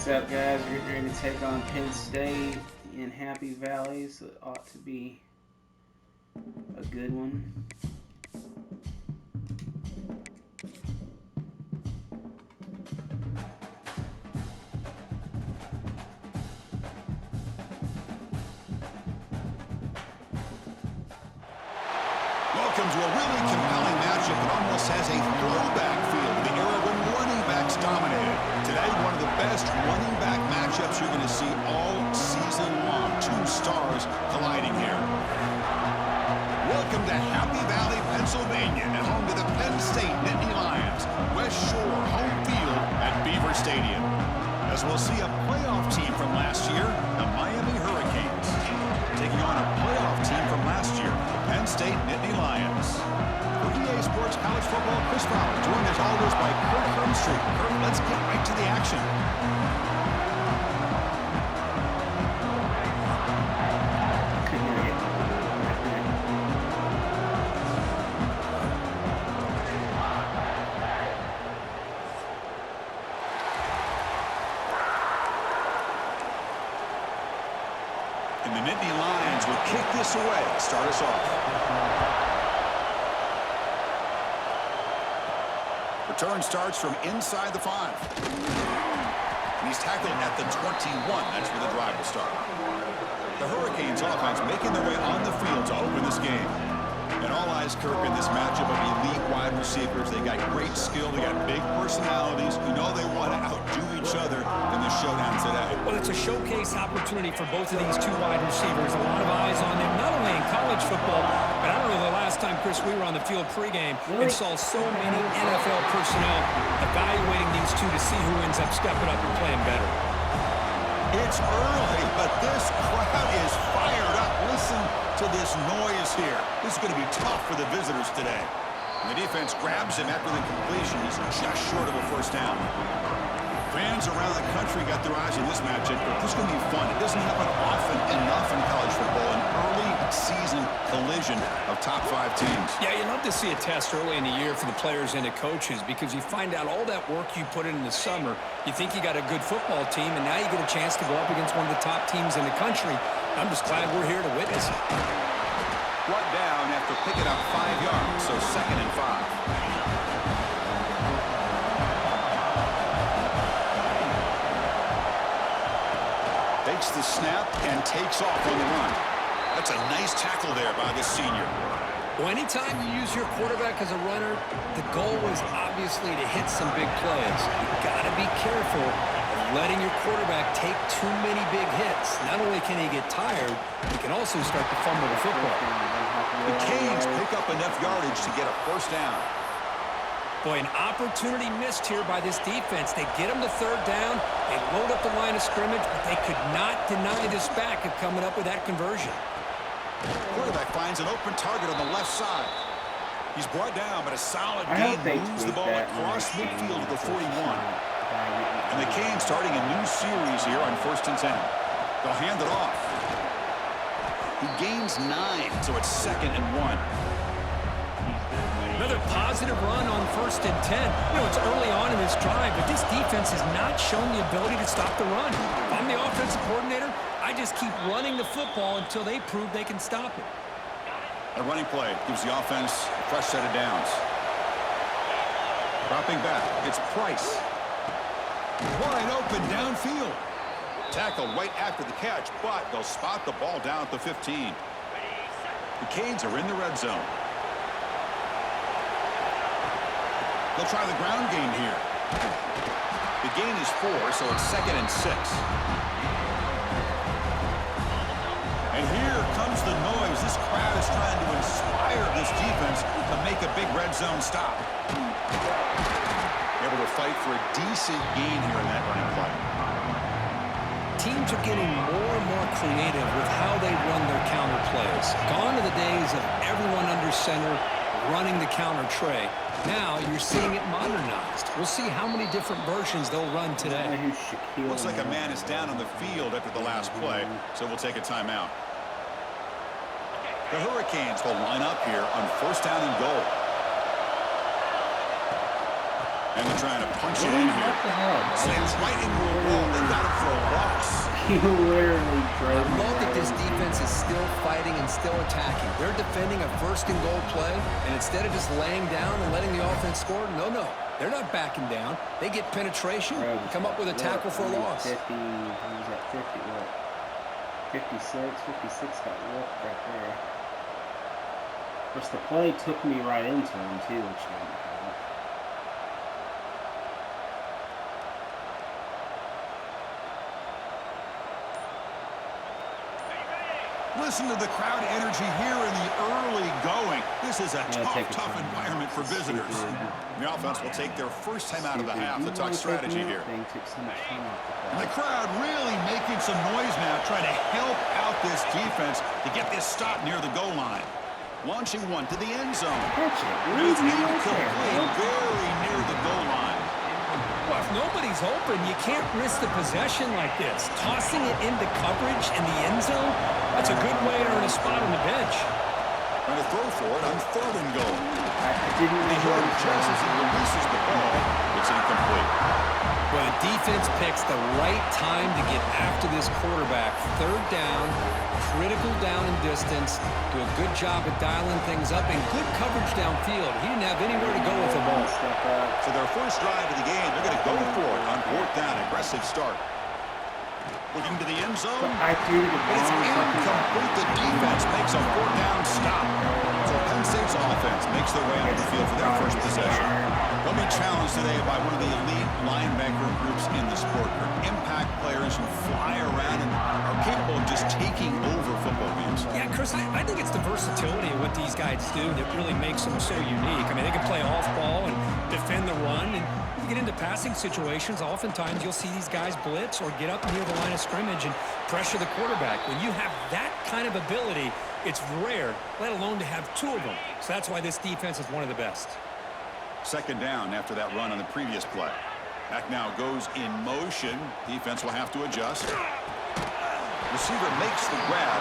What's up, guys? We're getting ready to take on Penn State in Happy Valley, so it ought to be a good one. Welcome to a really compelling matchup that almost has a throwback feel to the era when running backs dominated. Today, one of the best running back matchups you're going to see all season long. Two stars colliding here. Welcome to Happy Valley, Pennsylvania, and home to the Penn State Nittany Lions. West Shore home field at Beaver Stadium. As we'll see a playoff team from last year, the Miami Hurricanes, taking on a playoff team from last year, the Penn State Nittany Lions. For EA Sports College Football, Chris Fowler, joined as always by Kurt Hermstreet. Kurt, let's get right to the action. And the Nittany Lions will kick this away, start us off. Return starts from inside the 5. And he's tackled at the 21. That's where the drive will start. The Hurricanes offense making their way on the field to open this game. And all eyes, Kirk, in this matchup of elite wide receivers. They got great skill. They got big personalities. You know they want to outdo each other in the showdown today. Well, it's a showcase opportunity for both of these two wide receivers. A lot of eyes on them, not only in college football, but I don't know the last time, Chris, we were on the field pregame and saw so many NFL personnel evaluating these two to see who ends up stepping up and playing better. It's early, but this crowd is fired up. Listen to this noise here. This is going to be tough for the visitors today. And the defense grabs him after the completion. He's just short of a first down. Fans around the country got their eyes on this matchup, but this is going to be fun. It doesn't happen often enough in college football, an early season collision of top 5 teams. Yeah, you love to see a test early in the year for the players and the coaches because you find out all that work you put in the summer. You think you got a good football team, and now you get a chance to go up against one of the top teams in the country. I'm just glad we're here to witness it. Brought down after picking up 5 yards, so 2nd and 5. Takes the snap and takes off on the run. That's a nice tackle there by the senior. Well, anytime you use your quarterback as a runner, the goal is obviously to hit some big plays. You've got to be careful of letting your quarterback take too many big hits. Not only can he get tired, he can also start to fumble the football. The Canes pick up enough yardage to get a first down. Boy, an opportunity missed here by this defense. They get him to 3rd down. They load up the line of scrimmage, but they could not deny this back of coming up with that conversion. Quarterback finds an open target on the left side. He's brought down, but a solid gain moves the ball across midfield to the 41. And the Canes starting a new series here on 1st and 10. They'll hand it off. He gains 9, so it's 2nd and 1. Another positive run on 1st and 10. You know, it's early on in this drive, but this defense has not shown the ability to stop the run. If I'm the offensive coordinator, I just keep running the football until they prove they can stop it. A running play gives the offense a fresh set of downs. Dropping back, it's Price. Wide open downfield. Tackled right after the catch, but they'll spot the ball down at the 15. The Canes are in the red zone. They'll try the ground game here. The gain is 4, so it's 2nd and 6. And here comes the noise. This crowd is trying to inspire this defense to make a big red zone stop. Able to fight for a decent gain here in that running play. Teams are getting more and more creative with how they run their counter plays. Gone are the days of everyone under center running the counter tray. Now you're seeing it modernized. We'll see how many different versions they'll run today. Looks like a man is down on the field after the last play, so we'll take a timeout. The Hurricanes will line up here on 1st down and goal. And they're trying to punch it Really? in here. What the hell? Slams right into a wall. They got it for a loss. He literally drove I me love that right this into defense is still fighting and still attacking. They're defending a first-and-goal play, and instead of just laying down and letting the offense score, no, they're not backing down. They get penetration, come up with a tackle for a loss. 50, he was at 50, what? 56 got whooped right there. Of course, the play took me right into him, too, which didn't help. Listen to the crowd energy here in the early going. This is a tough environment for visitors. The offense will take their first time out of the half to talk strategy here. And the crowd really making some noise now, trying to help out this defense to get this stop near the goal line. Launching one to the end zone. It's incomplete, very near the goal line. Well, if nobody's open, you can't risk the possession like this. Tossing it into coverage in the end zone, that's a good way to earn a spot on the bench. Trying to throw for it on 3rd and goal. I didn't He chances and releases the ball. It's incomplete. Well, the defense picks the right time to get after this quarterback. 3rd down, critical down and distance. Do a good job of dialing things up and good coverage downfield. He didn't have anywhere to go with the ball. So their first drive of the game, they're going to go for it on 4th down. Aggressive start. Looking to the end zone. It's incomplete. The defense makes a 4th down stop. So Penn State's offense makes their way onto the field for their first possession. They'll be challenged today by one of the elite linebacker groups in the sport. They're impact players who fly around and are capable of just taking over football games. Yeah, Chris, I think it's the versatility of what these guys do that really makes them so unique. I mean, they can play off ball and defend the run, and you get into passing situations, oftentimes you'll see these guys blitz or get up near the line of scrimmage and pressure the quarterback. When you have that kind of ability, it's rare, let alone to have 2 of them. So that's why this defense is one of the best. 2nd down after that run on the previous play. Back now goes in motion. Defense will have to adjust. Receiver makes the grab.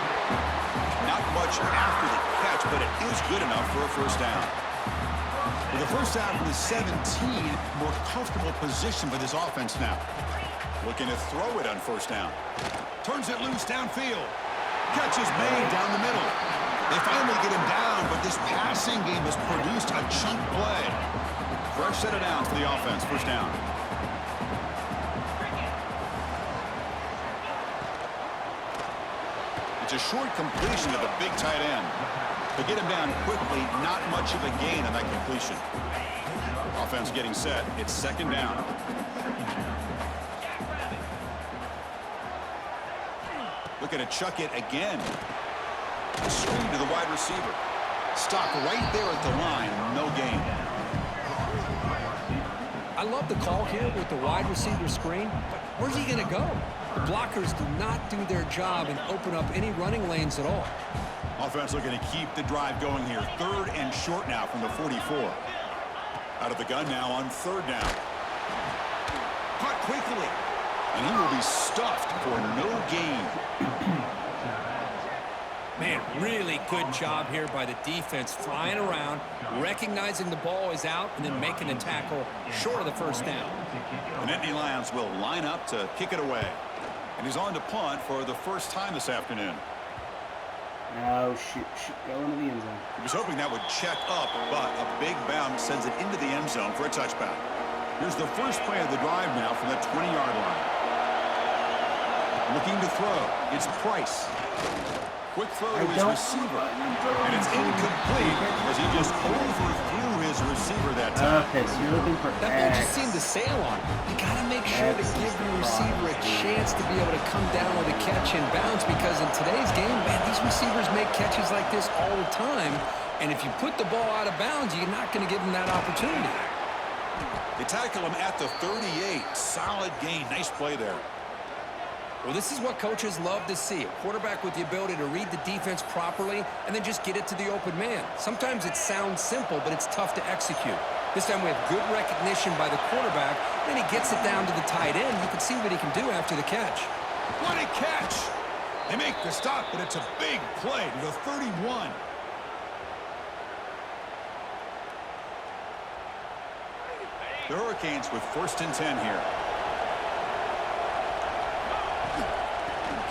Not much after the catch, but it is good enough for a 1st down. With a 1st down from the 17, more comfortable position for this offense now. Looking to throw it on 1st down. Turns it loose downfield. Catch is made down the middle. They finally get him down, but this passing game has produced a chunk play. Fresh set of downs for the offense. 1st down. It's a short completion to the big tight end. To get him down quickly, not much of a gain on that completion. Offense getting set. It's 2nd down. Looking to chuck it again. Screen to the wide receiver. Stop right there at the line. No gain. I love the call here with the wide receiver screen, but where's he going to go? The blockers do not do their job and open up any running lanes at all. Offense looking to keep the drive going here. 3rd and short now from the 44. Out of the gun now on 3rd down. Caught quickly. And he will be stuffed for no gain. Man, really good job here by the defense, flying around, recognizing the ball is out, and then making a tackle short of the 1st down. The Nittany Lions will line up to kick it away. And he's on to punt for the first time this afternoon. No, shoot, go into the end zone. He was hoping that would check up, but a big bounce sends it into the end zone for a touchback. Here's the first play of the drive now from the 20-yard line. Looking to throw. It's Price. Quick throw to his receiver. And it's incomplete as he just overthrew his receiver that time. You're looking for that ball just seemed to sail on him. You got to make sure to give your receiver a chance to be able to come down with a catch and bounce, because in today's game, man, these receivers make catches like this all the time. And if you put the ball out of bounds, you're not going to give them that opportunity. They tackle him at the 38. Solid gain. Nice play there. Well, this is what coaches love to see. A quarterback with the ability to read the defense properly and then just get it to the open man. Sometimes it sounds simple, but it's tough to execute. This time we have good recognition by the quarterback, and he gets it down to the tight end. You can see what he can do after the catch. What a catch! They make the stop, but it's a big play to the 31. The Hurricanes with 1st and 10 here.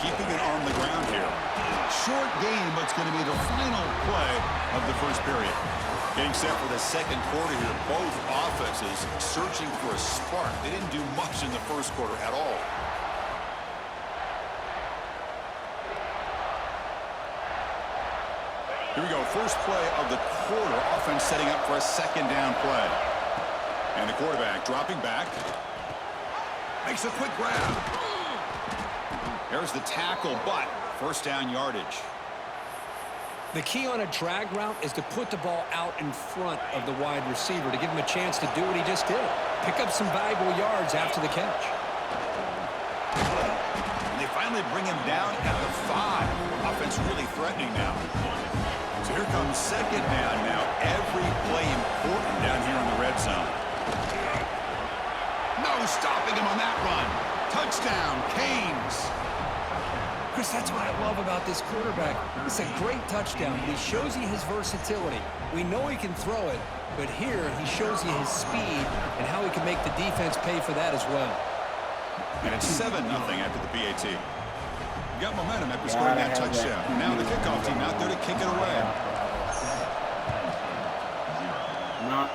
Keeping it on the ground here. Short game, but it's going to be the final play of the first period. Getting set for the second quarter here. Both offenses searching for a spark. They didn't do much in the first quarter at all. Here we go. First play of the quarter. Offense setting up for a 2nd down play. And the quarterback dropping back. Makes a quick grab. There's the tackle, but 1st down yardage. The key on a drag route is to put the ball out in front of the wide receiver to give him a chance to do what he just did. Pick up some valuable yards after the catch. And they finally bring him down at the 5. Offense really threatening now. So here comes 2nd down now. Every play important down here in the red zone. No stopping him on that run. Touchdown, Canes. Chris, that's what I love about this quarterback. It's a great touchdown. He shows you his versatility. We know he can throw it, but here he shows you his speed and how he can make the defense pay for that as well. And it's 7-0 after the PAT. Got momentum after scoring that touchdown. Now the kickoff team out there to kick it away. Not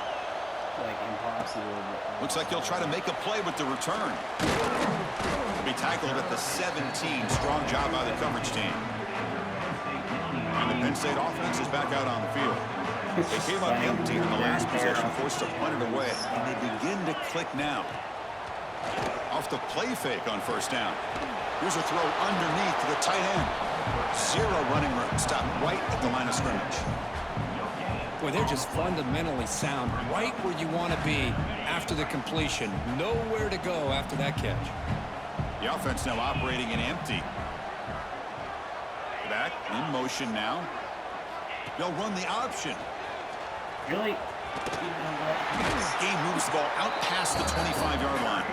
like impossible, but Looks like he'll try to make a play with the return. He'll be tackled at the 17. Strong job by the coverage team. And the Penn State offense is back out on the field. They came up empty in the last possession, forced to punt it away. And they begin to click now. Off the play fake on 1st down. Here's a throw underneath to the tight end. 0 running room. Stop right at the line of scrimmage. Well, they're just fundamentally sound, right where you want to be after the completion. Nowhere to go after that catch. The offense now operating in empty. Back in motion now. They'll run the option. really, Game moves the ball out past the 25-yard line.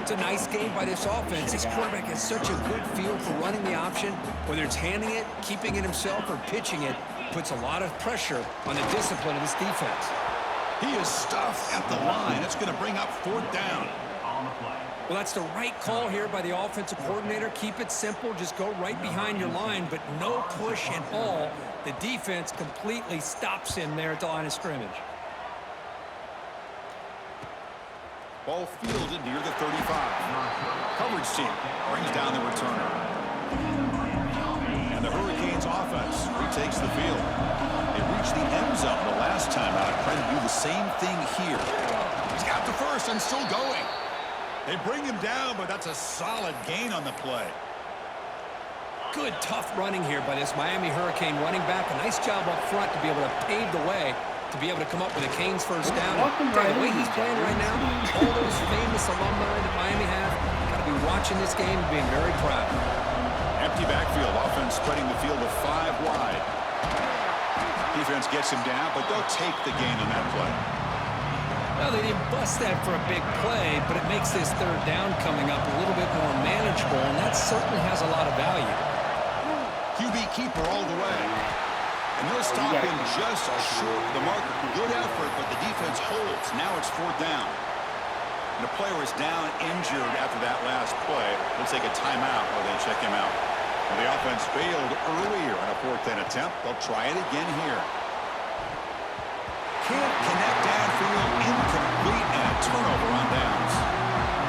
It's a nice game by this offense. This quarterback has such a good feel for running the option. Whether it's handing it, keeping it himself, or pitching it, puts a lot of pressure on the discipline of this defense. He is stuffed at the line. It's going to bring up 4th down. Well, that's the right call here by the offensive coordinator. Keep it simple. Just go right behind your line, but no push and haul. The defense completely stops him there at the line of scrimmage. Ball fielded near the 35. Coverage team brings down the returner. And the Hurricanes offense retakes the field. They reached the end zone the last time out, trying to do the same thing here. He's got the 1st and still going. They bring him down, but that's a solid gain on the play. Good, tough running here by this Miami Hurricane running back. A nice job up front to be able to pave the way to be able to come up with a Canes 1st down. The way he's playing right now, all those famous alumni that Miami have, got to be watching this game and being very proud. Empty backfield. Offense spreading the field with 5 wide. Defense gets him down, but they'll take the gain on that play. Well, they didn't bust that for a big play, but it makes this 3rd down coming up a little bit more manageable, and that certainly has a lot of value. QB keeper all the way. And they'll stop him just short of the marker. Good effort, but the defense holds. Now it's 4th down. And the player is down injured after that last play. They'll take a timeout while they check him out. And the offense failed earlier on a 4th down attempt. They'll try it again here. Can't connect downfield, incomplete, and a turnover on downs.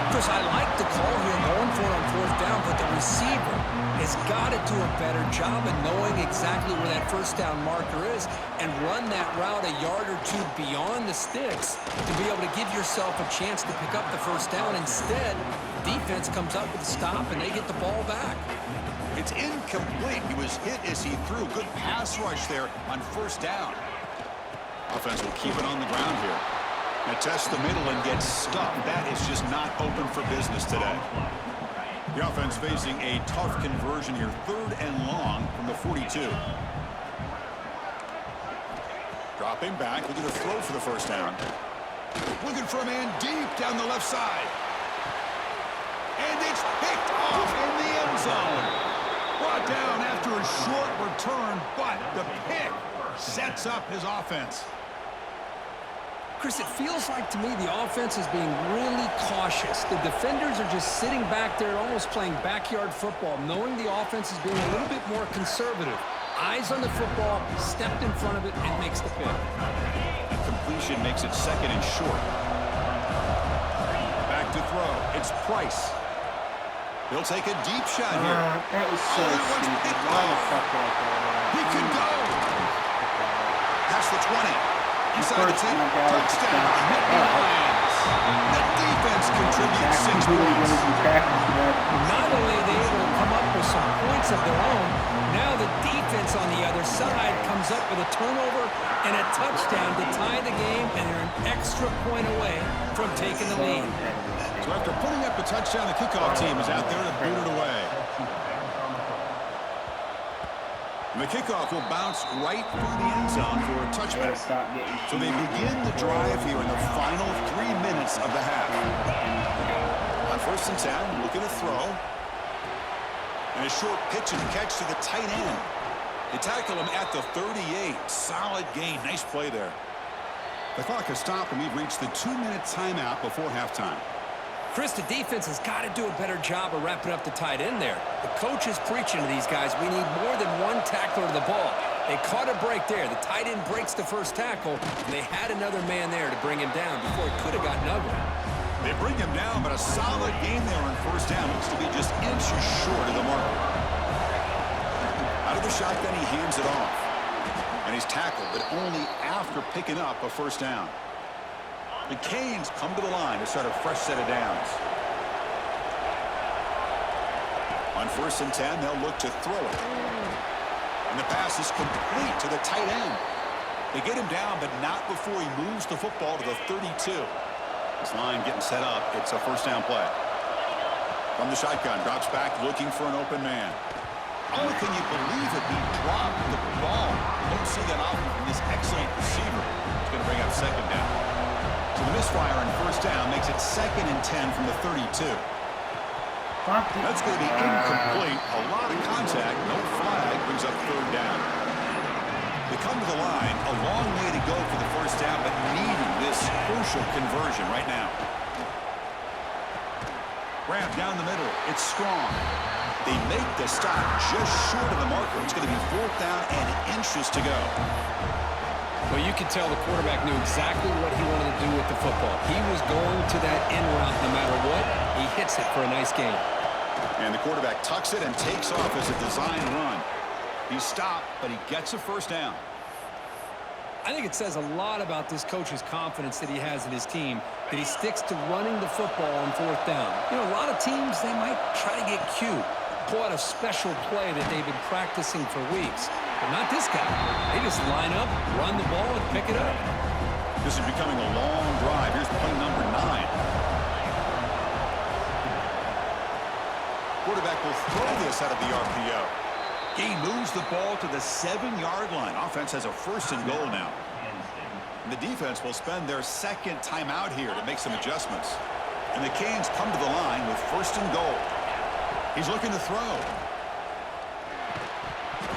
Chris, I like the call here going for it on 4th down, but the receiver has got to do a better job of knowing exactly where that 1st down marker is and run that route a yard or 2 beyond the sticks to be able to give yourself a chance to pick up the 1st down. Instead, defense comes up with a stop and they get the ball back. It's incomplete. He was hit as he threw. Good pass rush there on 1st down. Offense will keep it on the ground here. Now test the middle and get stuck. That is just not open for business today. The offense facing a tough conversion here. 3rd and long from the 42. Dropping back, looking to throw for the 1st down. Looking for a man deep down the left side. And it's picked off in the end zone. Brought down after a short return, but the pick sets up his offense. Chris, it feels like to me the offense is being really cautious. The defenders are just sitting back there almost playing backyard football, knowing the offense is being a little bit more conservative. Eyes on the football, stepped in front of it, and makes the pick. Completion makes it 2nd and short. Back to throw. It's Price. He'll take a deep shot here. That was so stupid. Why the fuck did I throw that? He could go. Past the 20. Inside the 10. My guy was just Touchdown. The defense contributes 6 points. Not only are they able to come up with some points of their own, now the defense on the other side comes up with a turnover and a touchdown to tie the game, and they're an extra point away from taking the lead. So after putting up a touchdown, the kickoff team is out there to boot it away. And the kickoff will bounce right through the end zone for a touchback. So they begin the drive here in the final 3 minutes of the half. On 1st and 10, look at the throw. And a short pitch and catch to the tight end. They tackle him at the 38. Solid gain. Nice play there. The clock has stopped, and we've reached the 2-minute timeout before halftime. Chris, the defense has got to do a better job of wrapping up the tight end there. The coach is preaching to these guys, we need more than one tackler to the ball. They caught a break there. The tight end breaks the first tackle, and they had another man there to bring him down before it could have gotten ugly. They bring him down, but a solid gain there on 1st down. Looks to be just inches short of the mark. Out of the shotgun, he hands it off. And he's tackled, but only after picking up a 1st down. The Canes come to the line to start a fresh set of downs. On 1st and 10, they'll look to throw it. And the pass is complete to the tight end. They get him down, but not before he moves the football to the 32. This line getting set up. It's a 1st down play. From the shotgun, drops back looking for an open man. Oh, can you believe it? He dropped the ball. Don't see that often from this excellent receiver. It's going to bring up 2nd down. So the misfire on 1st down makes it 2nd and 10 from the 32. That's going to be incomplete. A lot of contact. No flag. Brings up 3rd down. They come to the line. A long way to go for the 1st down, but needing this crucial conversion right now. Grab down the middle. It's strong. They make the stop just short of the marker. It's going to be 4th down and inches to go. Well, you could tell the quarterback knew exactly what he wanted to do with the football. He was going to that in route no matter what. He hits it for a nice gain. And the quarterback tucks it and takes off as a design run. He's stopped, but he gets a 1st down. I think it says a lot about this coach's confidence that he has in his team, that he sticks to running the football on 4th down. You know, a lot of teams, they might try to get cute, pull out a special play that they've been practicing for weeks. But not this guy. They just line up, run the ball, and pick it up. This is becoming a long drive. Here's play number 9. Quarterback will throw this out of the RPO. He moves the ball to the 7-yard line. Offense has a 1st and goal now. And the defense will spend their 2nd timeout here to make some adjustments. And the Canes come to the line with 1st and goal. He's looking to throw.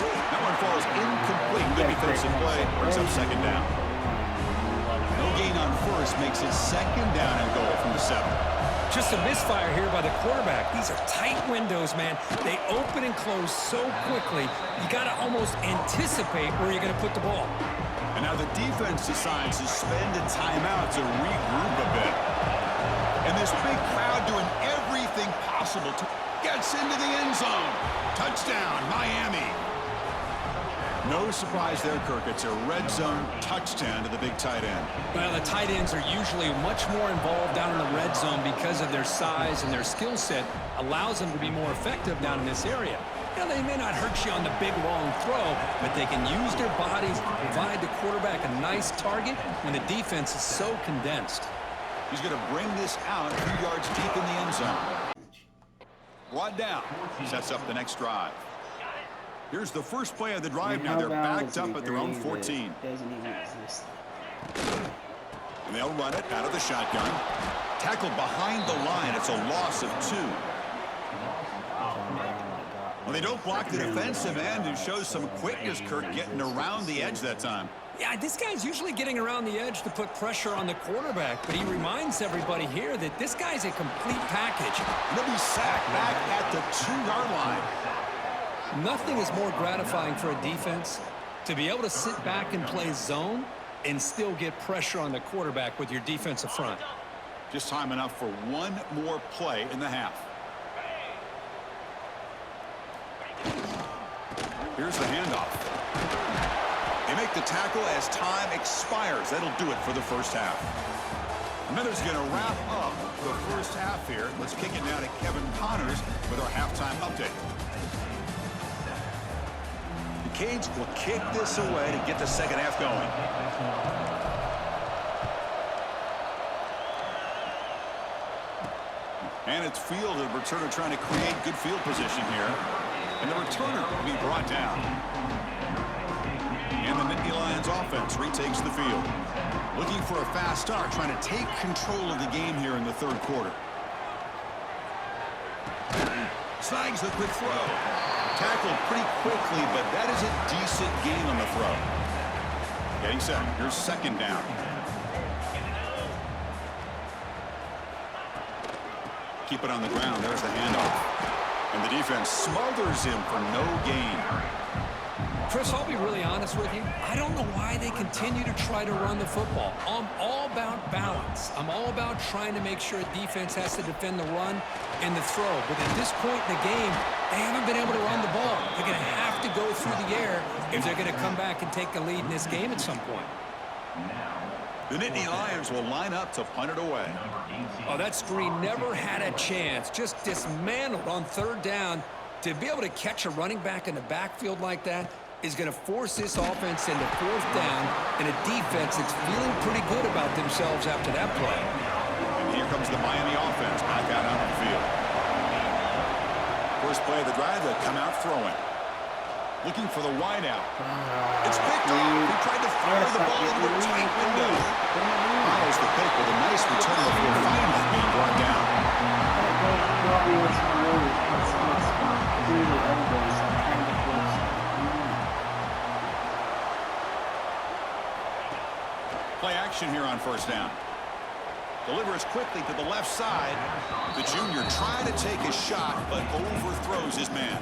That one falls incomplete. Good defensive play. Brings up 2nd down. No gain on 1st makes it 2nd down and goal from the 7. Just a misfire here by the quarterback. These are tight windows, man. They open and close so quickly, you got to almost anticipate where you're going to put the ball. And now the defense decides to spend a timeout to regroup a bit. And this big crowd doing everything possible to gets into the end zone. Touchdown, Miami. No surprise there, Kirk. It's a red zone touchdown to the big tight end. Well, the tight ends are usually much more involved down in the red zone because of their size and their skill set allows them to be more effective down in this area. Now, they may not hurt you on the big, long throw, but they can use their bodies to provide the quarterback a nice target when the defense is so condensed. He's going to bring this out a few yards deep in the end zone. Brought down. Sets up the next drive. Here's the first play of the drive. Now they're backed up at their own 14. Doesn't even exist. And they'll run it out of the shotgun. Tackled behind the line. It's a loss of 2. Well, they don't block the defensive end, who shows some quickness, Kirk, getting around the edge that time. Yeah, this guy's usually getting around the edge to put pressure on the quarterback, but he reminds everybody here that this guy's a complete package. He'll be sacked back at the 2-yard line. Nothing is more gratifying for a defense to be able to sit back and play zone and still get pressure on the quarterback with your defensive front. Just time enough for one more play in the half. Here's the handoff. They make the tackle as time expires. That'll do it for the first half. Miller's going to wrap up the first half here. Let's kick it now to Kevin Connors with our halftime update. The Canes will kick this away to get the second half going. And it's field, the returner trying to create good field position here. And the returner will be brought down. And the Nittany Lions offense retakes the field. Looking for a fast start, trying to take control of the game here in the third quarter. Snags the quick throw. Tackled pretty quickly, but that is a decent gain on the throw. Getting set. Here's second down. Keep it on the ground. There's the handoff. And the defense smothers him for no gain. Chris, I'll be really honest with you. I don't know why they continue to try to run the football. I'm all about balance. I'm all about trying to make sure a defense has to defend the run and the throw. But at this point in the game, they haven't been able to run the ball. They're going to have to go through the air if they're going to come back and take the lead in this game at some point. The Nittany Lions will line up to punt it away. Oh, that screen never had a chance. Just dismantled on third down. To be able to catch a running back in the backfield like that is going to force this offense into fourth down and a defense that's feeling pretty good about themselves after that play. And here comes the Miami offense back out onto the field. First play of the drive, they'll come out throwing. Looking for the wideout. It's picked off. He tried to fire the ball into a tight window. Follows the pick with a nice return before finally being brought down. Play action here on first down. Delivers quickly to the left side. The junior tried to take a shot, but overthrows his man.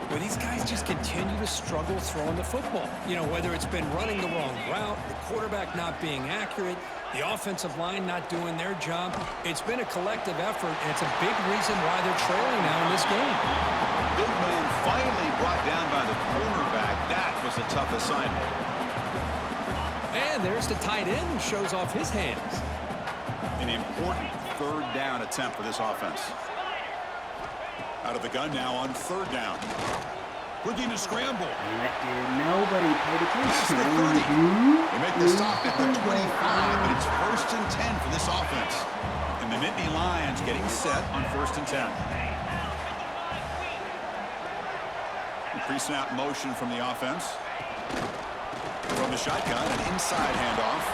Well, these guys just continue to struggle throwing the football. You know, whether it's been running the wrong route, the quarterback not being accurate, the offensive line not doing their job. It's been a collective effort, and it's a big reason why they're trailing now in this game. Big man finally brought down by the cornerback. That was a tough assignment. And there's the tight end who shows off his hands. An important third down attempt for this offense. Out of the gun now on third down. Looking to scramble. Nobody paid attention. They make the stop at the 25, but it's first and 10 for this offense. And the Nittany Lions getting set on first and 10. Pre-snap motion from the offense. From the shotgun, an inside handoff.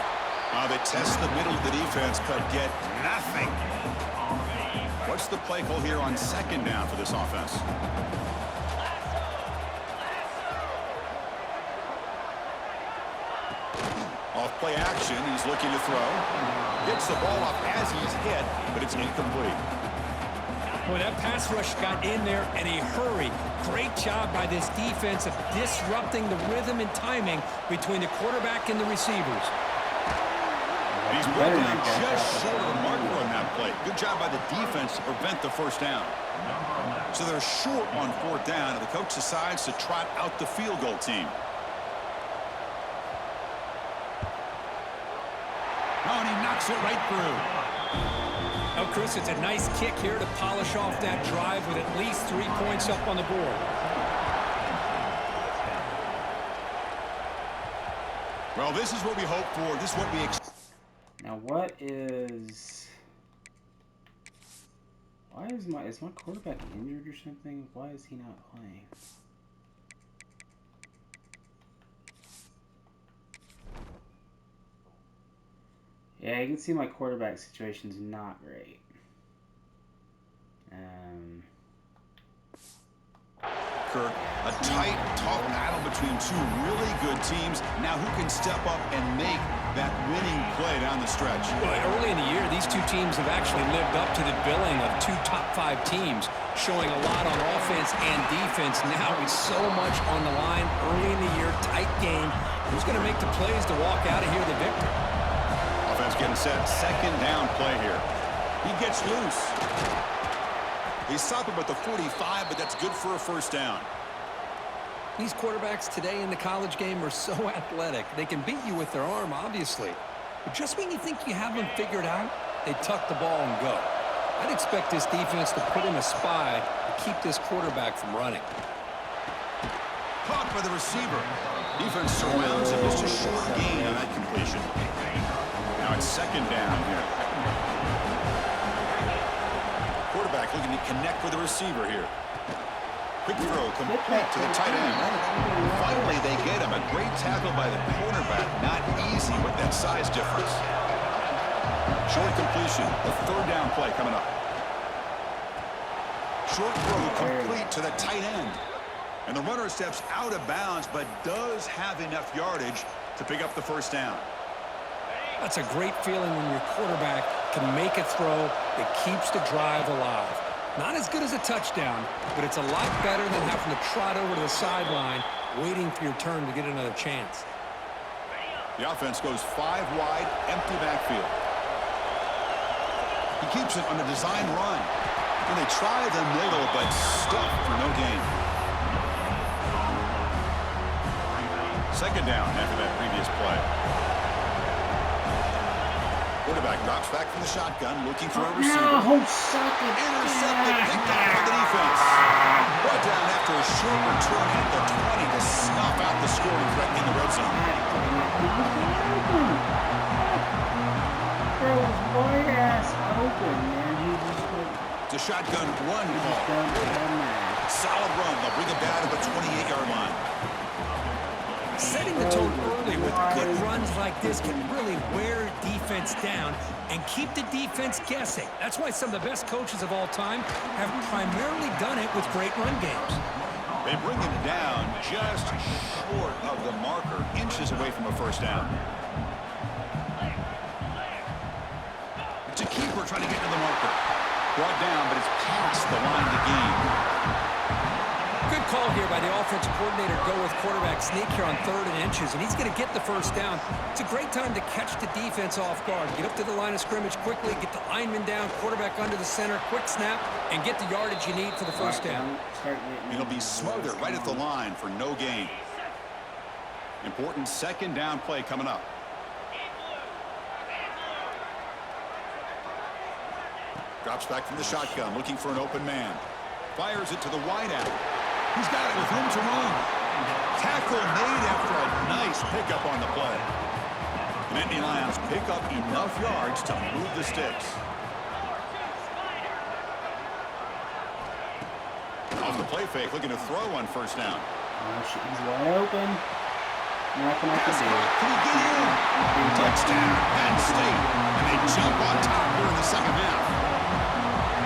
They test the middle of the defense, but get nothing. What's the play call here on second down for this offense? Off play action, he's looking to throw. Gets the ball up as he's hit, but it's incomplete. Boy, that pass rush got in there in a hurry. Great job by this defense of disrupting the rhythm and timing between the quarterback and the receivers. He's broken down just short of the marker on that play. Good job by the defense to prevent the first down. So they're short on fourth down, and the coach decides to trot out the field goal team. Oh, and he knocks it right through. Oh, Chris, it's a nice kick here to polish off that drive with at least 3 points up on the board. Well, this is what we hope for. This is what we expect. Now, what is... Why is my quarterback injured or something? Why is he not playing? Yeah, you can see my quarterback situation's not great. Kirk, a tight, tough battle between two really good teams. Now who can step up and make that winning play down the stretch? Well, early in the year, these two teams have actually lived up to the billing of two top-5 teams, showing a lot on offense and defense. Now with so much on the line early in the year, tight game, who's going to make the plays to walk out of here the victor? Offense getting set. Second down play here. He gets loose. They stop him at the 45, but that's good for a first down. These quarterbacks today in the college game are so athletic. They can beat you with their arm, obviously. But just when you think you have them figured out, they tuck the ball and go. I'd expect this defense to put in a spy to keep this quarterback from running. Caught by the receiver. Defense surrounds him. Just a short gain on that completion. Now it's second down here. Quarterback looking to connect with the receiver here. Quick throw complete to the tight end. Finally, they get him. A great tackle by the cornerback. Not easy with that size difference. Short completion. A third down play coming up. Short throw complete to the tight end. And the runner steps out of bounds, but does have enough yardage to pick up the first down. That's a great feeling when your quarterback can make a throw that keeps the drive alive. Not as good as a touchdown, but it's a lot better than having to trot over to the sideline, waiting for your turn to get another chance. The offense goes 5 wide, empty backfield. He keeps it on a design run. And they try the middle, but stuffed for no gain. Second down after that previous play. Quarterback drops back from the shotgun, looking for a receiver. Intercepted, picked up by the defense. Brought down after a short return at the 20 to snuff out the scoring threat in the red zone. Bro, was wide ass open, man. He just like, It's a shotgun run call. Solid run. They'll bring it down to the 28-yard line. Setting the tone early with good runs like this can really wear defense down and keep the defense guessing. That's why some of the best coaches of all time have primarily done it with great run games. They bring him down just short of the marker, inches away from a first down. It's a keeper trying to get to the marker. Brought down, but it's past the line to gain. Good call here by the offensive coordinator. Go with quarterback sneak here on 3rd and inches, and he's going to get the first down. It's a great time to catch the defense off guard. Get up to the line of scrimmage quickly, get the lineman down, quarterback under the center, quick snap, and get the yardage you need for the first down. It'll be smothered right at the line for no gain. Important second down play coming up. Drops back from the shotgun, looking for an open man. Fires it to the wideout. He's got it with room to run. Tackle made after a nice pickup on the play. The Nittany Lions pick up enough yards to move the sticks. Off the play fake, looking to throw on first down. He's wide open. Nothing I can do. Can he get in? Touchdown, Penn State. And they jump on top here in the second half.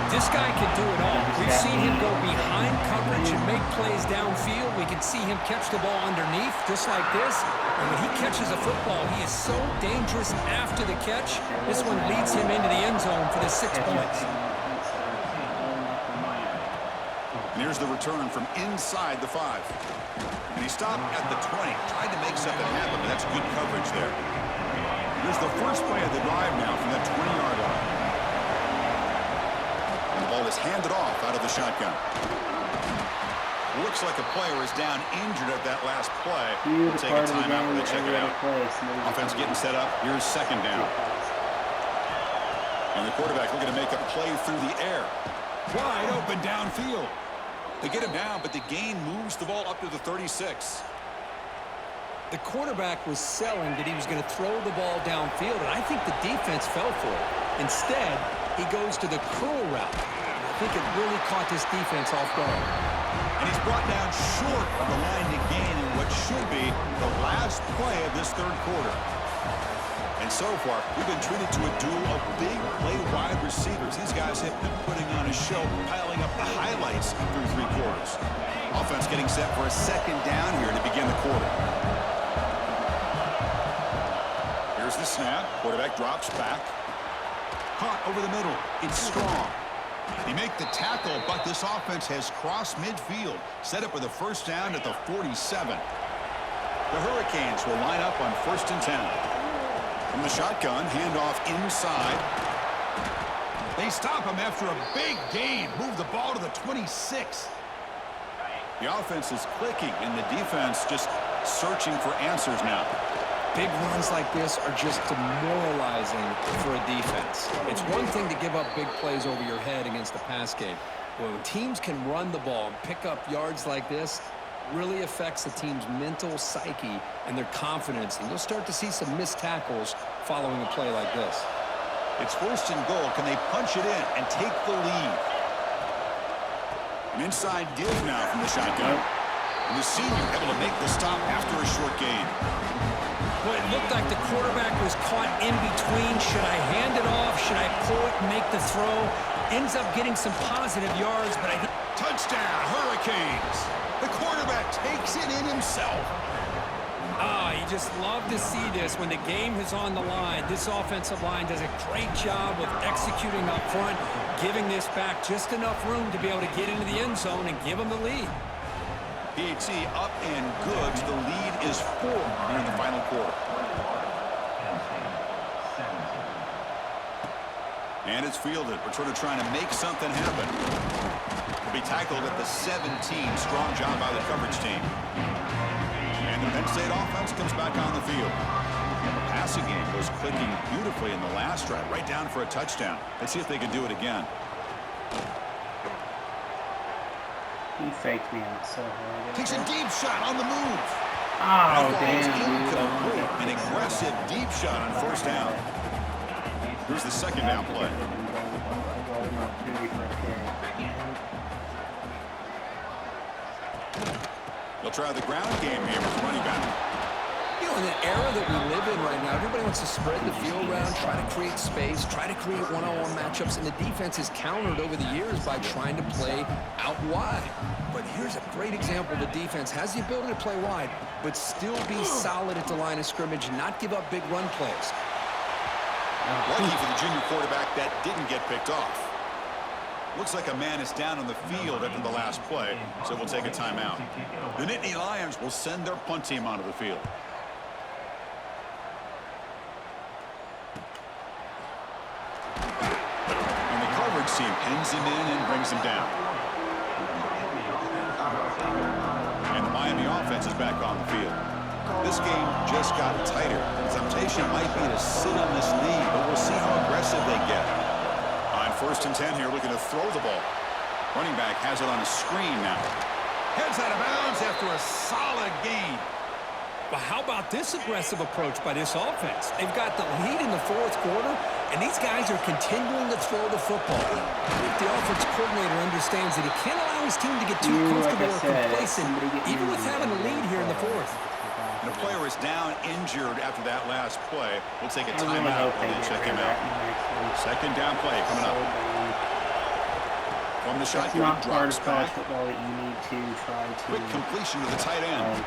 This guy can do it all. We've seen him go behind coverage and make plays downfield. We can see him catch the ball underneath, just like this. And when he catches a football, he is so dangerous after the catch. This one leads him into the end zone for the 6 points. And here's the return from inside the 5. And he stopped at the 20. Tried to make something happen, but that's good coverage there. Here's the first play of the drive now from that 20-yard line. And the ball is handed off out of the shotgun. Looks like a player is down injured at that last play. We'll take a timeout when they check it out. Offense getting set up. Here's second down. And the quarterback looking to make a play through the air. Wide open downfield. They get him down, but the gain moves the ball up to the 36. The quarterback was selling that he was going to throw the ball downfield, and I think the defense fell for it. Instead, he goes to the curl route. I think it really caught this defense off guard. And he's brought down short of the line to gain in what should be the last play of this third quarter. And And so far, we've been treated to a duel of big play wide receivers. These guys have been putting on a show, piling up the highlights through 3 quarters. Offense getting set for a second down here to begin the quarter. Here's the snap. Quarterback drops back. Caught over the middle. It's Strong. He make the tackle, but this offense has crossed midfield. Set up with a first down at the 47. The Hurricanes will line up on 1st and 10. From the shotgun, handoff inside. They stop him after a big gain. Move the ball to the 26. The offense is clicking, and the defense just searching for answers now. Big runs like this are just demoralizing for a defense. It's one thing to give up big plays over your head against the pass game. When teams can run the ball and pick up yards like this, really affects the team's mental psyche and their confidence. And you'll start to see some missed tackles following a play like this. It's 1st and goal. Can they punch it in and take the lead? An inside give now from the shotgun. And the senior able to make the stop after a short gain. Boy, it looked like the quarterback was caught in between. Should I hand it off? Should I pull it and make the throw? Ends up getting some positive yards, but I think... Touchdown, Hurricanes! The quarterback takes it in himself. You just love to see this when the game is on the line. This offensive line does a great job of executing up front, giving this back just enough room to be able to get into the end zone and give them the lead. PHC up and good. The lead is 4 here in the final quarter. And it's fielded. Returner trying to make something happen. Will be tackled at the 17. Strong job by the coverage team. And the Penn State offense comes back on the field. The passing game was clicking beautifully in the last drive, right down for a touchdown. Let's see if they can do it again. He faked me out so hard. Takes a deep shot on the move. Oh, damn, Incomplete. An aggressive deep shot on 1st down. Here's the 2nd down play. They'll try the ground game here with running back. You know, in the era that we live in right now, everybody wants to spread the field around, try to create space, try to create one-on-one matchups, and the defense is countered over the years by trying to play out wide. But here's a great example. The defense has the ability to play wide, but still be solid at the line of scrimmage and not give up big run plays. Lucky for the junior quarterback that didn't get picked off. Looks like a man is down on the field after the last play, so we'll take a timeout. The Nittany Lions will send their punt team onto the field. And the coverage team pins him in and brings him down. And the Miami offense is back on the field. This game just got tighter. The temptation might be to sit on this knee, but we'll see how aggressive they get. On 1st and 10 here, looking to throw the ball. Running back has it on a screen now. Heads out of bounds after a solid gain. But how about this aggressive approach by this offense? They've got the lead in the 4th quarter, and these guys are continuing to throw the football. If the offense coordinator understands that he can't allow his team to get too comfortable or complacent, even with having a lead here in the 4th. And the player is down injured after that last play. We'll take a timeout and then check him out. 2nd down play coming up. From the shotgun, drops back. Football that you need to try to quick completion to the tight end.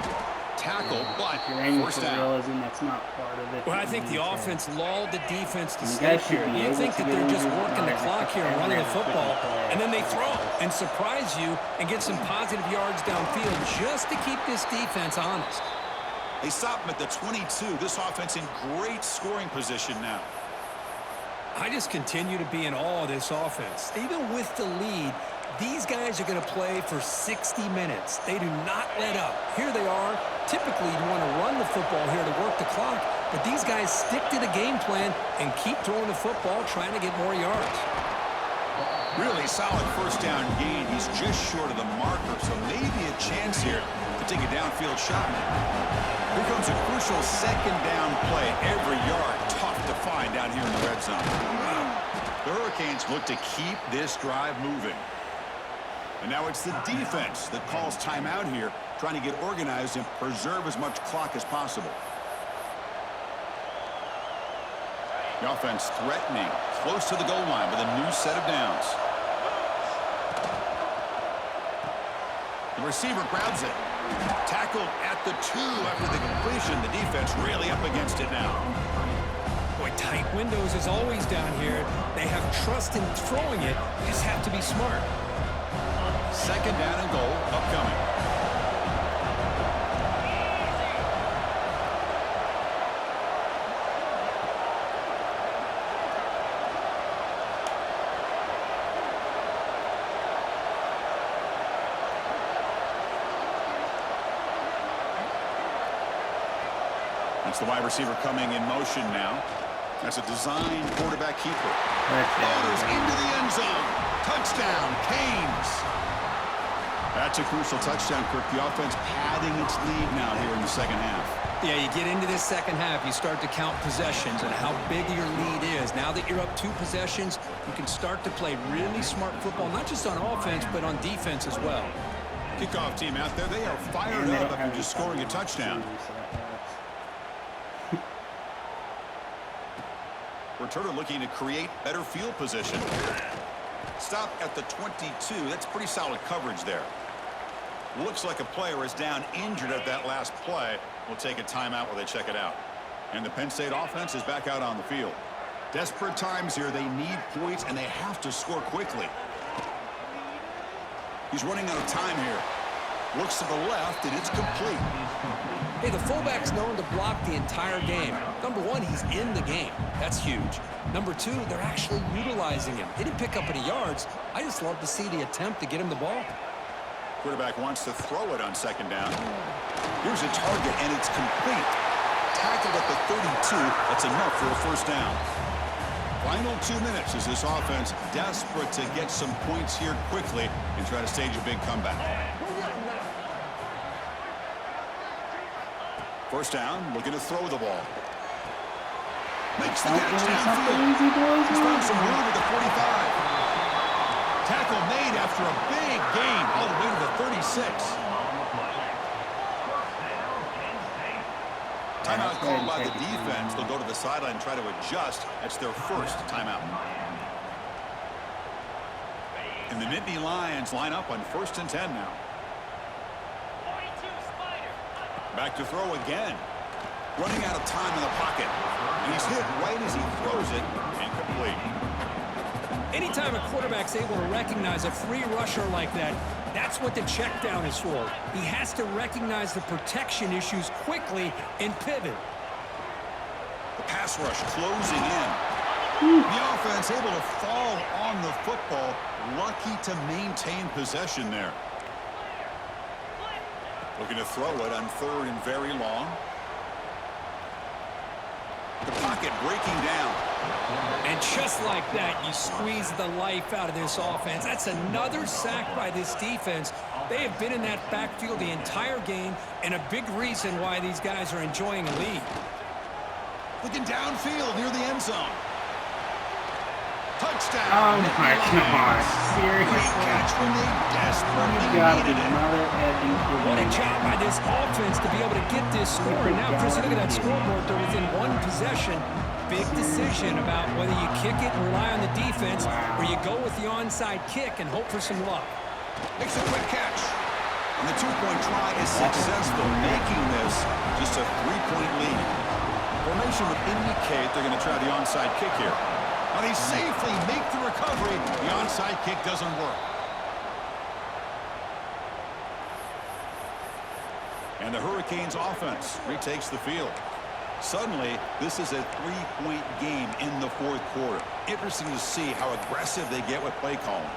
Tackle, but if you're aiming 1st for down. realism, that's not part of it. Well, I think the offense lulled the defense to You sleep guys should here. be You able think to that get they're just into working the clock here and running the football, play. and then they throw and surprise you and get some positive yards downfield just to keep this defense honest. They stop him at the 22. This offense in great scoring position now. I just continue to be in awe of this offense. Even with the lead, these guys are going to play for 60 minutes. They do not let up. Here they are. Typically, you want to run the football here to work the clock, but these guys stick to the game plan and keep throwing the football, trying to get more yards. Really solid 1st down gain. He's just short of the marker, so maybe a chance here to take a downfield shot. Here comes a crucial 2nd down play. Every yard tough to find down here in the red zone. The Hurricanes look to keep this drive moving. And now it's the defense that calls timeout here, trying to get organized and preserve as much clock as possible. The offense threatening, close to the goal line with a new set of downs. The receiver grabs it. Tackled at the 2 after the completion. The defense really up against it now. Boy, tight windows is always down here. They have trust in throwing it. You just have to be smart. Second down and goal upcoming. That's the wide receiver coming in motion now. That's a design quarterback keeper. Floaters into the end zone. Touchdown, Canes. That's a crucial touchdown, Kirk. The offense padding its lead now here in the second half. Yeah, you get into this second half, you start to count possessions and how big your lead is. Now that you're up 2 possessions, you can start to play really smart football, not just on offense, but on defense as well. Kickoff team out there, they are fired up after just scoring a touchdown. Returner looking to create better field position. Stop at the 22. That's pretty solid coverage there. Looks like a player is down injured at that last play. We'll take a timeout while they check it out. And the Penn State offense is back out on the field. Desperate times here. They need points, and they have to score quickly. He's running out of time here. Looks to the left, and it's complete. Hey, the fullback's known to block the entire game. Number 1, he's in the game. That's huge. Number 2, they're actually utilizing him. He didn't pick up any yards. I just love to see the attempt to get him the ball. Quarterback wants to throw it on second down. Here's a target, and it's complete. Tackled at the 32. That's enough for a first down. Final 2 minutes as this offense desperate to get some points here quickly and try to stage a big comeback. First down, looking to throw the ball. Makes the catch downfield. He's found some room at the 45. Tackle made after a big gain all the way to the 36. Timeout called by the defense. They'll go to the sideline and try to adjust. That's their first timeout. And the Nittany Lions line up on 1st and 10 now. Back to throw again. Running out of time in the pocket. And he's hit right as he throws it. Incomplete. Anytime a quarterback's able to recognize a free rusher like that, that's what the check down is for. He has to recognize the protection issues quickly and pivot. The pass rush closing in. The offense able to fall on the football. Lucky to maintain possession there. Looking to throw it on 3rd and very long. The pocket breaking down. And just like that, you squeeze the life out of this offense. That's another sack by this defense. They have been in that backfield the entire game, and a big reason why these guys are enjoying a lead. Looking downfield near the end zone. Touchdown. Oh my God. Seriously? Great catch when they desperately needed it. What a job by this offense to be able to get this score. And now, Chris, look at that scoreboard. They're within 1 possession. Big decision about whether you kick it and rely on the defense or you go with the onside kick and hope for some luck. Makes a quick catch. And the 2-point try is successful, making this just a 3-point lead. Formation would indicate they're going to try the onside kick here. Now they safely make the recovery. The onside kick doesn't work. And the Hurricanes offense retakes the field. Suddenly, this is a 3-point game in the 4th quarter. Interesting to see how aggressive they get with play calling.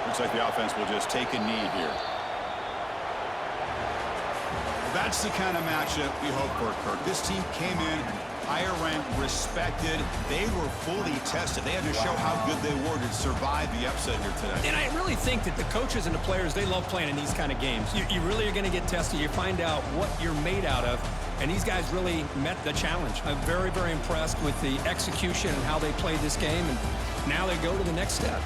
Looks like the offense will just take a knee here. That's the kind of matchup we hope for, Kirk. This team came in higher ranked, respected. They were fully tested. They had to show how good they were to survive the upset here today. And I really think that the coaches and the players, they love playing in these kind of games. You really are going to get tested. You find out what you're made out of. And these guys really met the challenge. I'm very, very impressed with the execution and how they played this game. And now they go to the next step.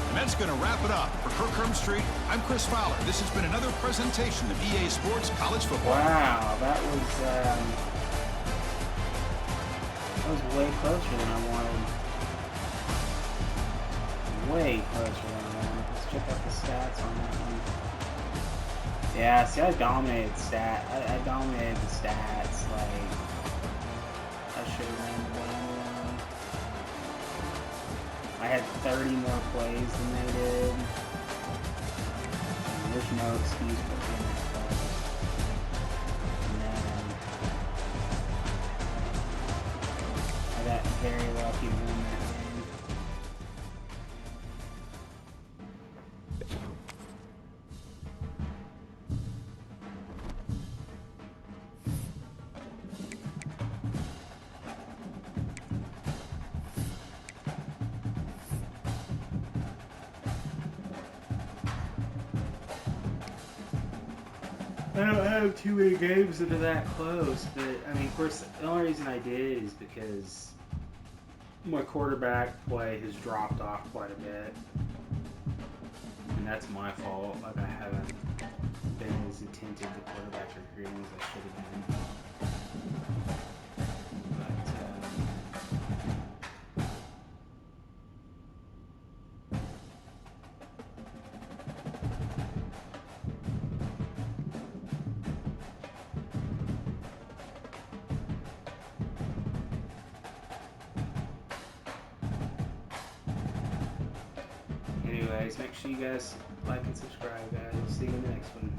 And that's going to wrap it up. For Kirk Street, I'm Chris Fowler. This has been another presentation of EA Sports College Football. Wow, that was way closer than I wanted. Way closer than I wanted. Let's check out the stats on that one. Yeah, see, I dominated I dominated the stats. Like, I should have ran the ball along. I had 30 more plays than they did. There's no excuse for being that close. And then I got very lucky to win that game. I don't have too many games that are that close, but I mean, of course, the only reason I did is because my quarterback play has dropped off quite a bit, and that's my fault. Like, I haven't been as attentive to quarterback recruiting as I should have been. Anyways, make sure you guys like and subscribe, guys. We'll see you in the next one.